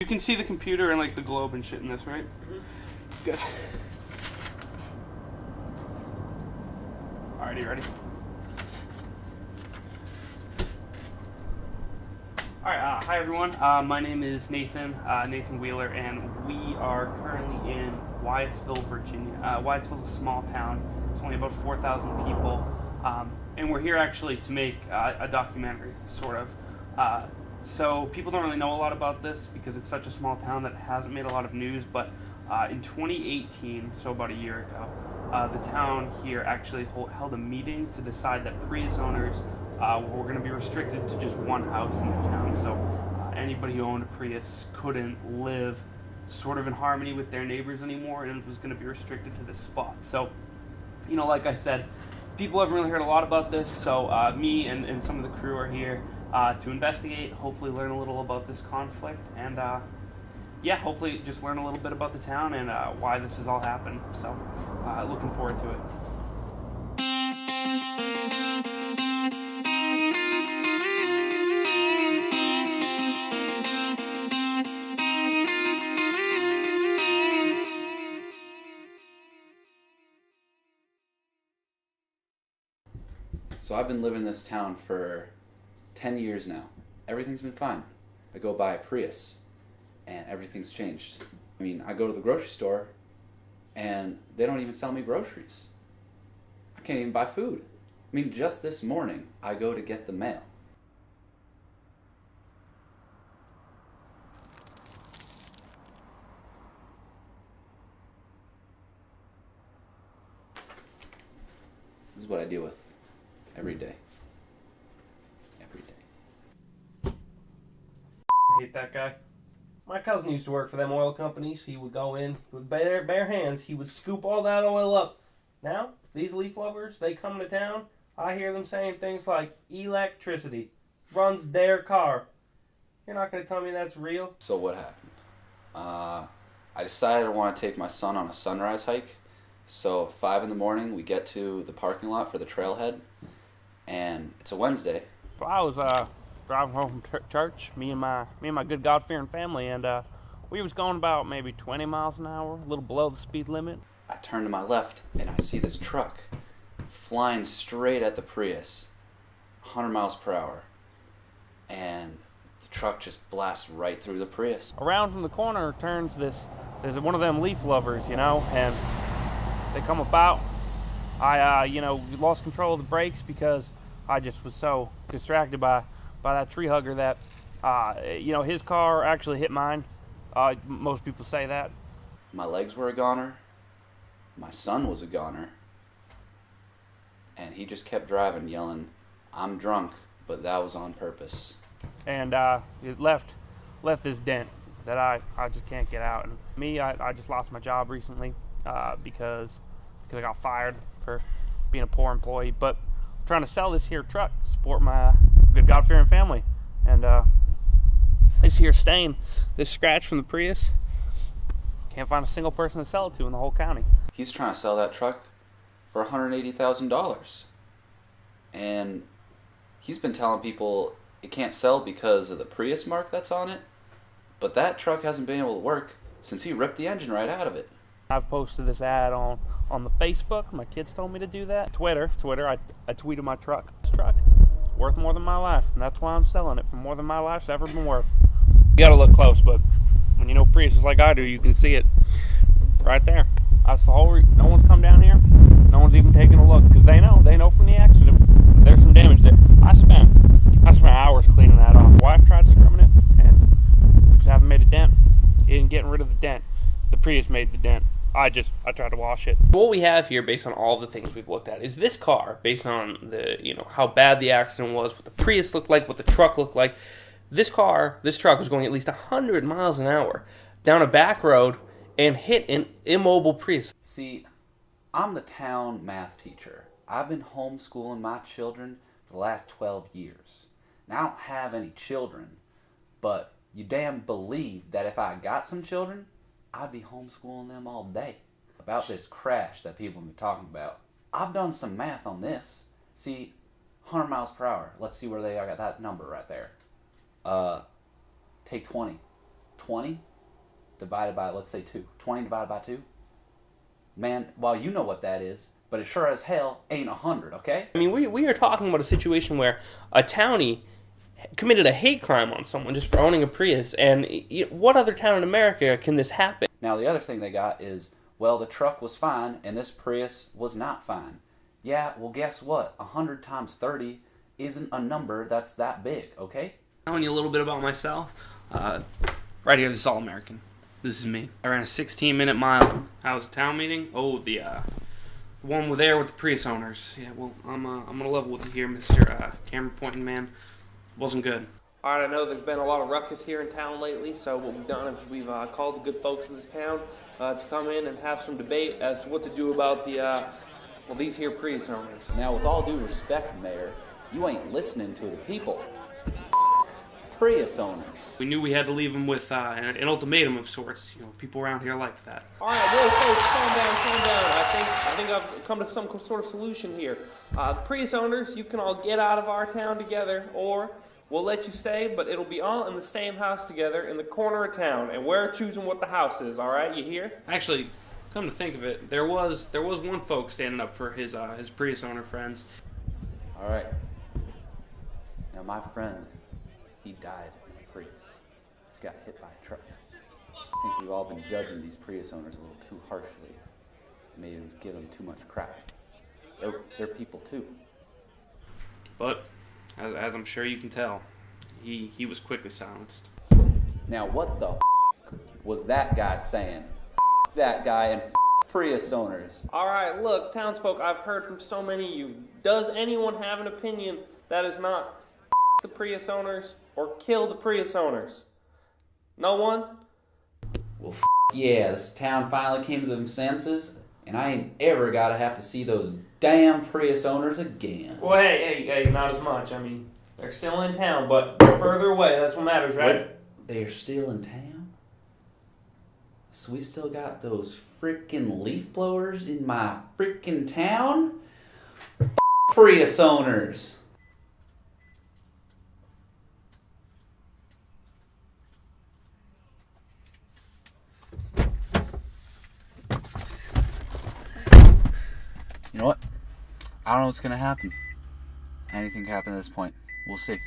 You can see the computer and like the globe and shit in this, right? Mm-hmm. Good. Alright, you ready? Alright, hi everyone. My name is Nathan Wheeler, and we are currently in Wyattsville, Virginia. Wyattsville's a small town. It's only about 4,000 people. And we're here actually to make a documentary, sort of. So people don't really know a lot about this because it's such a small town that it hasn't made a lot of news, but in 2018, so about a year ago, the town here actually held a meeting to decide that Prius owners were going to be restricted to just one house in the town. So anybody who owned a Prius couldn't live sort of in harmony with their neighbors anymore, and it was going to be restricted to this spot. So, you know, like I said, people haven't really heard a lot about this, so me and some of the crew are here to investigate, hopefully learn a little about this conflict, and yeah, hopefully just learn a little bit about the town and why this has all happened. So looking forward to it. So I've been living in this town for 10 years now. Everything's been fine. I go buy a Prius and everything's changed. I mean, I go to the grocery store and they don't even sell me groceries. I can't even buy food. I mean, just this morning, I go to get the mail. This is what I deal with every day. Every day. Hate that guy. My cousin used to work for them oil companies. He would go in with bare hands. He would scoop all that oil up. Now, these leaf lovers, they come to town. I hear them saying things like, electricity runs their car. You're not going to tell me that's real? So what happened? I decided I want to take my son on a sunrise hike. So 5 in the morning, we get to the parking lot for the trailhead, and it's a Wednesday. So I was driving home from church, me and my good God-fearing family, and we was going about maybe 20 miles an hour, a little below the speed limit. I turn to my left, and I see this truck flying straight at the Prius, 100 miles per hour, and the truck just blasts right through the Prius. Around from the corner turns there's one of them leaf lovers, you know, and they come about. I lost control of the brakes because I just was so distracted by that tree hugger that, his car actually hit mine. Most people say that. My legs were a goner. My son was a goner. And he just kept driving, yelling, "I'm drunk," but that was on purpose. And it left this dent that I just can't get out. And me, I just lost my job recently because I got fired for being a poor employee. But I'm trying to sell this here truck, support my good God-fearing family. And this here stain, this scratch from the Prius, can't find a single person to sell it to in the whole county. He's trying to sell that truck for $180,000. And he's been telling people it can't sell because of the Prius mark that's on it. But that truck hasn't been able to work since he ripped the engine right out of it. I've posted this ad on the Facebook. My kids told me to do that. Twitter, I tweeted my truck. This truck, worth more than my life, and that's why I'm selling it for more than my life's ever been worth. You gotta look close, but when you know Priuses like I do, you can see it right there. That's the whole no one's come down here. No one's even taken a look because they know from the accident there's some damage there. I spent hours cleaning that off. Wife tried scrubbing it, and we just haven't made a dent. In getting rid of the dent, the Prius made the dent. I tried to wash it. What we have here, based on all the things we've looked at, is this car, based on the, how bad the accident was, what the Prius looked like, what the truck looked like. This truck was going at least 100 miles an hour down a back road and hit an immobile Prius. See, I'm the town math teacher. I've been homeschooling my children for the last 12 years. Now, I don't have any children, but you damn believe that if I got some children, I'd be homeschooling them all day. About this crash that people have been talking about, I've done some math on this. See, 100 miles per hour. Let's see where they got that number right there. Take 20. 20 divided by, let's say 2. 20 divided by 2? Man, well, you know what that is, but it sure as hell ain't 100, okay? I mean, we are talking about a situation where a townie committed a hate crime on someone just for owning a Prius, and what other town in America can this happen? Now, the other thing they got is, well, the truck was fine, and this Prius was not fine. Yeah, well, guess what? 100 times 30 isn't a number that's that big, okay? Telling you a little bit about myself. Right here, this is All American. This is me. I ran a 16-minute mile. How was the town meeting? Oh, the one with there with the Prius owners. Yeah, well, I'm gonna level with you here, Mr. Camera pointing man. Wasn't good. All right, I know there's been a lot of ruckus here in town lately, so what we've done is we've called the good folks in this town to come in and have some debate as to what to do about the, well, these here Prius owners. Now, with all due respect, Mayor, you ain't listening to the people. Prius owners. We knew we had to leave them with an ultimatum of sorts. You know, people around here like that. All right, whoa, folks, calm down. I think I've come to some sort of solution here. The Prius owners, you can all get out of our town together, or we'll let you stay, but it'll be all in the same house together in the corner of town, and we're choosing what the house is. All right, you hear? Actually, come to think of it, there was one folk standing up for his Prius owner friends. All right. Now, my friend, he died in a Prius. He's got hit by a truck. I think we've all been judging these Prius owners a little too harshly. Maybe give them too much crap. They're people too. But, as I'm sure you can tell, he was quickly silenced. Now, what the was that guy saying? That guy and Prius owners. All right, look, townsfolk, I've heard from so many of you. Does anyone have an opinion that is not the Prius owners or kill the Prius owners? No one? Well, yeah, this town finally came to them senses, and I ain't ever gotta have to see those damn Prius owners again. Well, hey, not as much. I mean, they're still in town, but they're further away. That's what matters, right? What? They're still in town? So we still got those freaking leaf blowers in my freaking town? Prius owners. You know what? I don't know what's gonna happen. Anything can happen at this point. We'll see.